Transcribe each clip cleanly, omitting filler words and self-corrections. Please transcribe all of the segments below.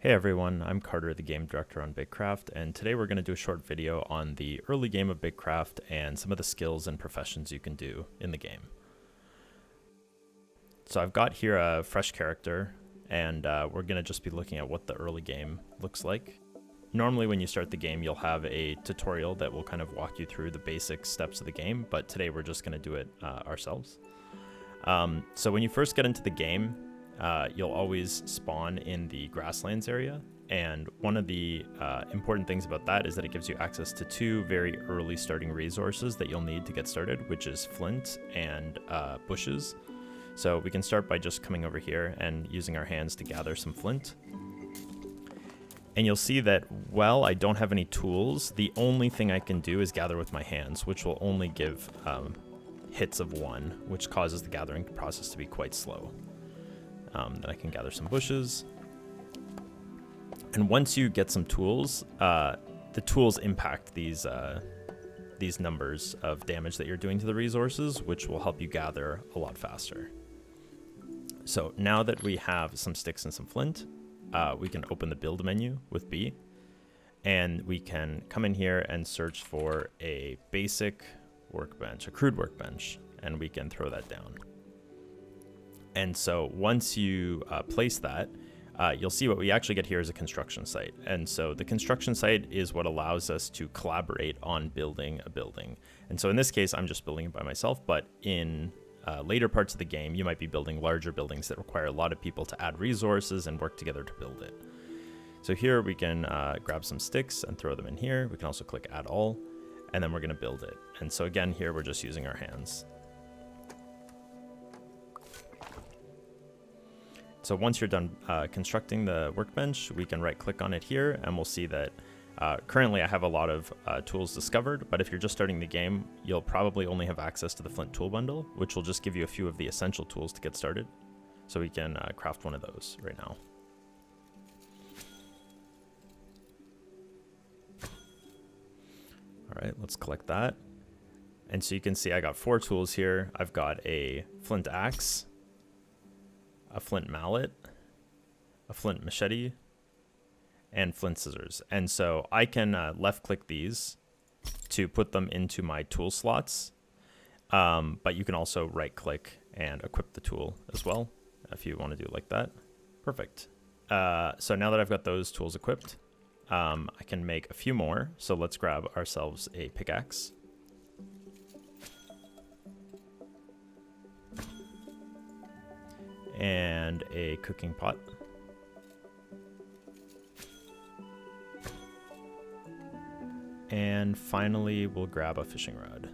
Hey everyone, I'm Carter, the game director on BitCraft, and today we're going to do a short video on the early game of BitCraft and some of the skills and professions you can do in the game. So I've got here a fresh character, and we're going to just be looking at what the early game looks like. Normally when you start the game, you'll have a tutorial that will kind of walk you through the basic steps of the game, but today we're just going to do it ourselves. So when you first get into the game, you'll always spawn in the grasslands area, and one of the important things about that is that it gives you access to two very early starting resources that you'll need to get started, which is flint and bushes. So we can start by just coming over here and using our hands to gather some flint. And you'll see that while I don't have any tools, the only thing I can do is gather with my hands, which will only give hits of 1, which causes the gathering process to be quite slow. Then I can gather some bushes. And once you get some tools, the tools impact these numbers of damage that you're doing to the resources, which will help you gather a lot faster. So now that we have some sticks and some flint, we can open the build menu with B, and we can come in here and search for a basic workbench, a crude workbench, and we can throw that down. And so once you place that, you'll see what we actually get here is a construction site. And so the construction site is what allows us to collaborate on building a building. And so in this case, I'm just building it by myself, but in later parts of the game, you might be building larger buildings that require a lot of people to add resources and work together to build it. So here we can grab some sticks and throw them in here. We can also click add all, and then we're gonna build it. And so again, here we're just using our hands. So once you're done constructing the workbench, we can right click on it here, and we'll see that currently I have a lot of tools discovered, but if you're just starting the game, you'll probably only have access to the flint tool bundle, which will just give you a few of the essential tools to get started. So we can craft one of those right now. All right, let's collect that. And so you can see I got 4 tools here. I've got a flint axe, a flint mallet, a flint machete, and flint scissors. And so I can left click these to put them into my tool slots, but you can also right click and equip the tool as well if you want to do it like that. Perfect. So now that I've got those tools equipped, I can make a few more. So let's grab ourselves a pickaxe. And a cooking pot. And finally, we'll grab a fishing rod.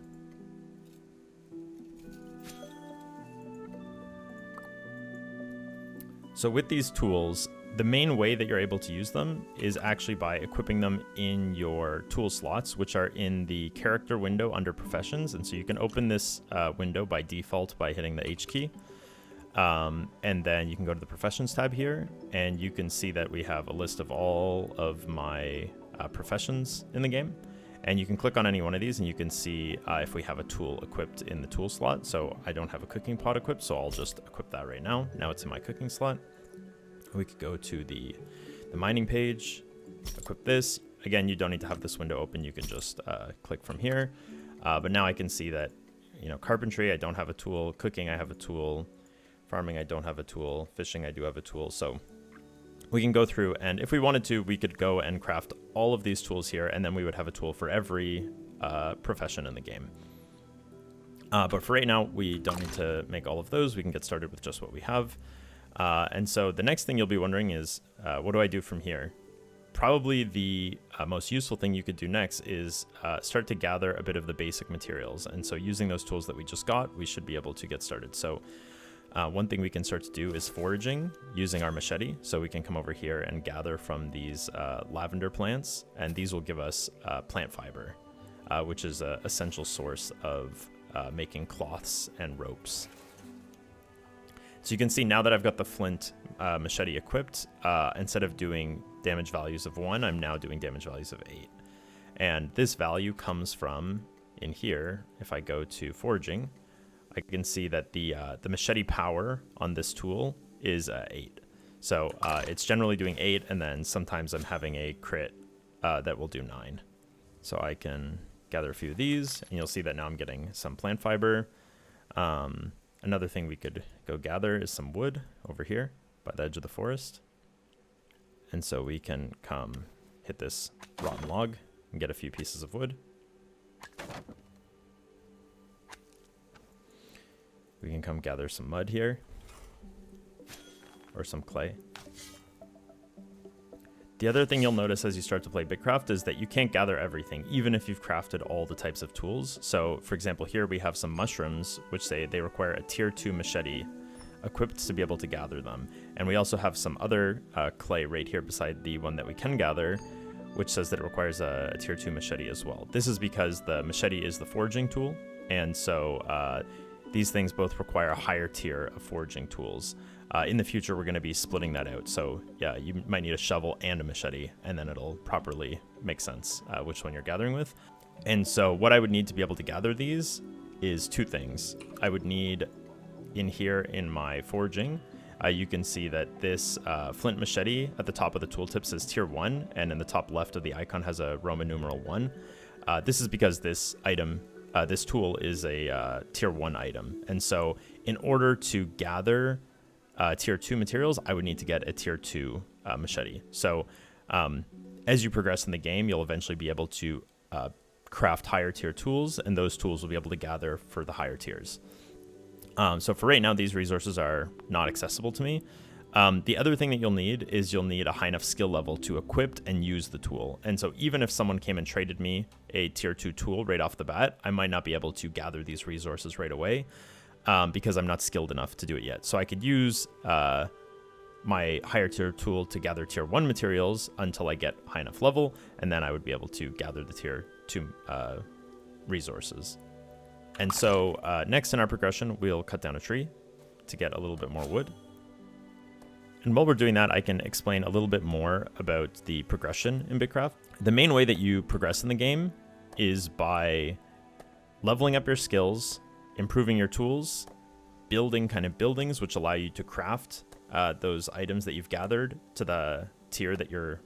So with these tools, the main way that you're able to use them is actually by equipping them in your tool slots, which are in the character window under professions. And so you can open this window by default by hitting the H key. And then you can go to the professions tab here, and you can see that we have a list of all of my professions in the game. And you can click on any one of these and you can see if we have a tool equipped in the tool slot. So I don't have a cooking pot equipped, so I'll just equip that right now. Now it's in my cooking slot. We could go to the mining page, equip this. Again, you don't need to have this window open. You can just click from here. But now I can see that, you know, carpentry, I don't have a tool. Cooking, I have a tool. Farming, I don't have a tool. Fishing, I do have a tool. So we can go through, and if we wanted to, we could go and craft all of these tools here, and then we would have a tool for every profession in the game. But for right now, we don't need to make all of those. We can get started with just what we have. And so the next thing you'll be wondering is, what do I do from here? Probably the most useful thing you could do next is start to gather a bit of the basic materials. And so using those tools that we just got, we should be able to get started. So one thing we can start to do is foraging using our machete. So we can come over here and gather from these lavender plants, and these will give us plant fiber, which is an essential source of making cloths and ropes. So you can see now that I've got the flint machete equipped, instead of doing damage values of 1, I'm now doing damage values of 8. And this value comes from in here. If I go to foraging, I can see that the machete power on this tool is 8. So it's generally doing 8, and then sometimes I'm having a crit that will do 9. So I can gather a few of these, and you'll see that now I'm getting some plant fiber. Another thing we could go gather is some wood over here by the edge of the forest. And so we can come hit this rotten log and get a few pieces of wood. We can come gather some mud here, or some clay. The other thing you'll notice as you start to play BitCraft is that you can't gather everything, even if you've crafted all the types of tools. So for example, here we have some mushrooms, which say they require a tier 2 machete equipped to be able to gather them. And we also have some other clay right here beside the one that we can gather, which says that it requires a tier 2 machete as well. This is because the machete is the foraging tool, and so these things both require a higher tier of foraging tools. In the future, we're going to be splitting that out. So yeah, you might need a shovel and a machete, and then it'll properly make sense which one you're gathering with. And so what I would need to be able to gather these is 2 things. I would need in here in my foraging, you can see that this flint machete at the top of the tooltip says tier 1, and in the top left of the icon has a Roman numeral 1. This is because this item, this tool is a tier 1 item. And so in order to gather tier 2 materials, I would need to get a tier 2 machete. So as you progress in the game, you'll eventually be able to craft higher tier tools, and those tools will be able to gather for the higher tiers. So for right now, these resources are not accessible to me. The other thing that you'll need is you'll need a high enough skill level to equip and use the tool. And so even if someone came and traded me a tier 2 tool right off the bat, I might not be able to gather these resources right away. Because I'm not skilled enough to do it yet. So I could use my higher tier tool to gather tier 1 materials until I get high enough level, and then I would be able to gather the tier 2 resources. And so next in our progression, we'll cut down a tree to get a little bit more wood. And while we're doing that, I can explain a little bit more about the progression in BitCraft. The main way that you progress in the game is by leveling up your skills, improving your tools, building kind of buildings which allow you to craft those items that you've gathered to the tier that you're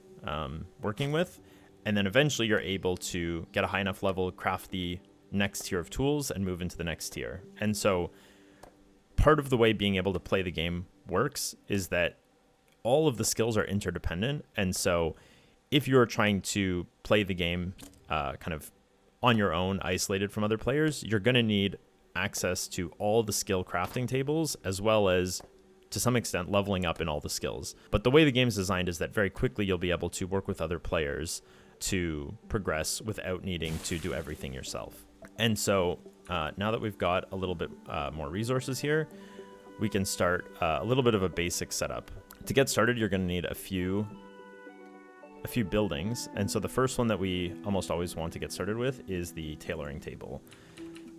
working with. And then eventually you're able to get a high enough level, craft the next tier of tools, and move into the next tier. And so part of the way being able to play the game works is that all of the skills are interdependent. And so if you're trying to play the game kind of on your own, isolated from other players, you're going to need access to all the skill crafting tables, as well as to some extent leveling up in all the skills. But the way the game is designed is that very quickly you'll be able to work with other players to progress without needing to do everything yourself. And so now that we've got a little bit more resources here, we can start a little bit of a basic setup. To get started, you're going to need a few buildings. And so the first one that we almost always want to get started with is the tailoring table.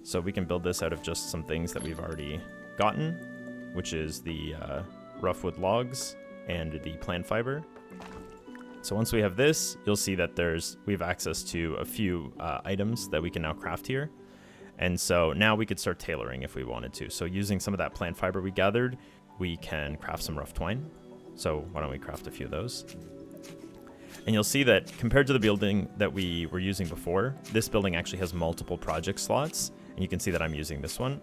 So we can build this out of just some things that we've already gotten, which is the rough wood logs and the plant fiber. So once we have this, you'll see that we have access to a few items that we can now craft here. And so now we could start tailoring if we wanted to. So using some of that plant fiber we gathered, we can craft some rough twine. So why don't we craft a few of those? And you'll see that compared to the building that we were using before, this building actually has multiple project slots. And you can see that I'm using this one.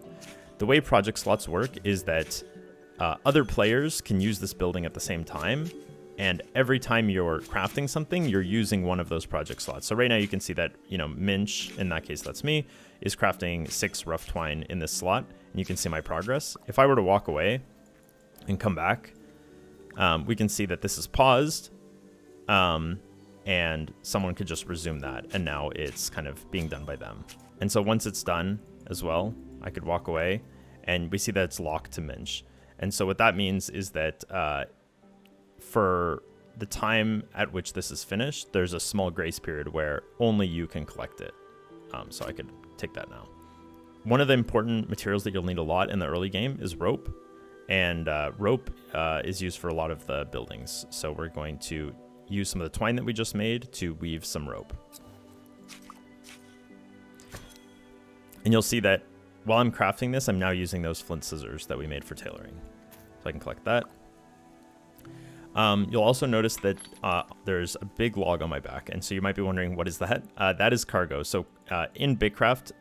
The way project slots work is that other players can use this building at the same time. And every time you're crafting something, you're using one of those project slots. So right now you can see that, Minch, in that case that's me, is crafting 6 rough twine in this slot. And you can see my progress. If I were to walk away and come back, we can see that this is paused. And someone could just resume that. And now it's kind of being done by them. And so once it's done as well, I could walk away and we see that it's locked to Minch. And so what that means is that for the time at which this is finished, there's a small grace period where only you can collect it. So I could take that now. One of the important materials that you'll need a lot in the early game is rope. And rope is used for a lot of the buildings. So we're going to use some of the twine that we just made to weave some rope. And you'll see that while I'm crafting this, I'm now using those flint scissors that we made for tailoring. So I can collect that. You'll also notice that there's a big log on my back, and so you might be wondering, what is that? That is cargo. So in BitCraft,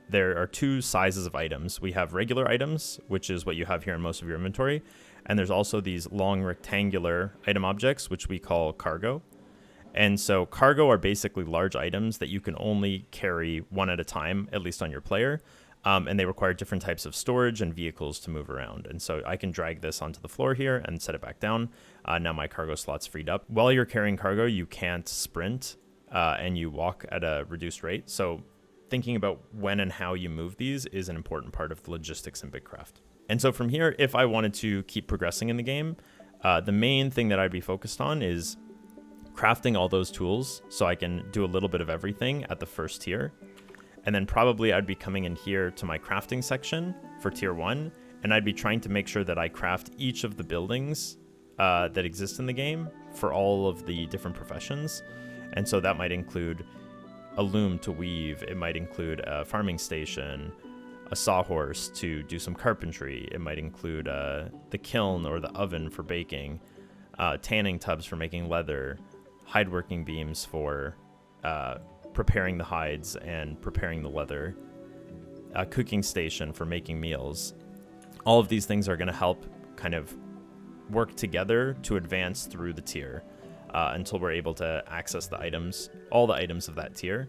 there are two sizes of items. We have regular items, which is what you have here in most of your inventory, and there's also these long rectangular item objects, which we call cargo. And so cargo are basically large items that you can only carry one at a time, at least on your player. And they require different types of storage and vehicles to move around. And so I can drag this onto the floor here and set it back down. Now my cargo slot's freed up. While you're carrying cargo, you can't sprint and you walk at a reduced rate. So thinking about when and how you move these is an important part of the logistics in BitCraft. And so from here, if I wanted to keep progressing in the game, the main thing that I'd be focused on is crafting all those tools so I can do a little bit of everything at the first tier. And then probably I'd be coming in here to my crafting section for tier 1, and I'd be trying to make sure that I craft each of the buildings that exist in the game for all of the different professions. And so that might include a loom to weave, it might include a farming station, a sawhorse to do some carpentry, it might include the kiln or the oven for baking, tanning tubs for making leather, hide working beams for preparing the hides and preparing the leather, a cooking station for making meals. All of these things are going to help kind of work together to advance through the tier until we're able to access the items, all the items of that tier.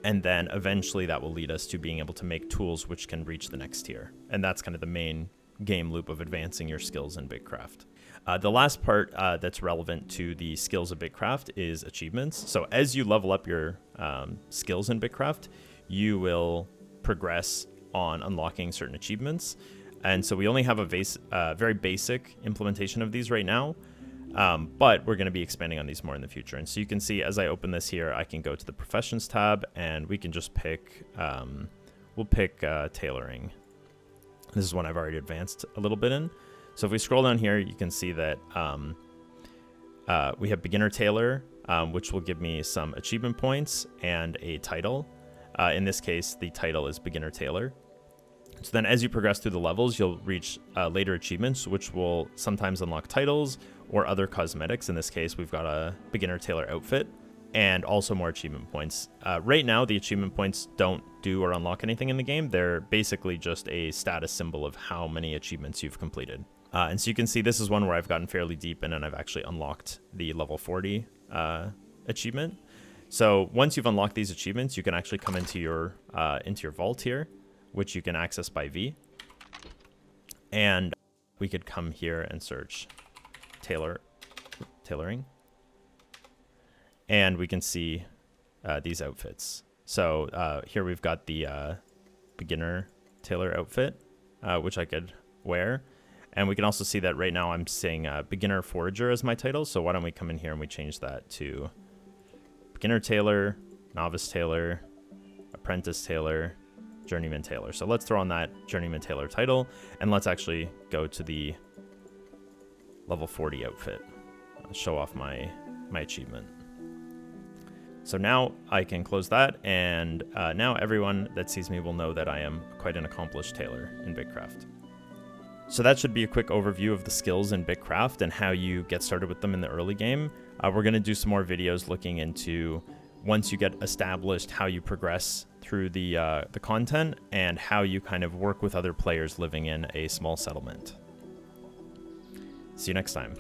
And then eventually that will lead us to being able to make tools which can reach the next tier. And that's kind of the main game loop of advancing your skills in BitCraft. The last part that's relevant to the skills of BitCraft is achievements. So as you level up your skills in BitCraft, you will progress on unlocking certain achievements. And so we only have a very basic implementation of these right now, but we're going to be expanding on these more in the future. And so you can see as I open this here, I can go to the Professions tab, and we can just pick, we'll pick tailoring. This is one I've already advanced a little bit in. So if we scroll down here, you can see that we have Beginner Tailor, which will give me some achievement points and a title. In this case, the title is Beginner Tailor. So then as you progress through the levels, you'll reach later achievements, which will sometimes unlock titles or other cosmetics. In this case, we've got a Beginner Tailor outfit and also more achievement points. Right now, the achievement points don't do or unlock anything in the game. They're basically just a status symbol of how many achievements you've completed. And so you can see this is one where I've gotten fairly deep in and I've actually unlocked the level 40 achievement. So once you've unlocked these achievements, you can actually come into your vault here, which you can access by V. And we could come here and search tailoring. And we can see these outfits. So here we've got the Beginner Tailor outfit, which I could wear. And we can also see that right now I'm seeing Beginner Forager as my title. So why don't we come in here and we change that to Beginner Tailor, Novice Tailor, Apprentice Tailor, Journeyman Tailor. So let's throw on that Journeyman Tailor title, and let's actually go to the level 40 outfit. I'll show off my achievement. So now I can close that, and now everyone that sees me will know that I am quite an accomplished tailor in BitCraft. So that should be a quick overview of the skills in BitCraft and how you get started with them in the early game. We're going to do some more videos looking into, once you get established, how you progress through the content and how you kind of work with other players living in a small settlement. See you next time.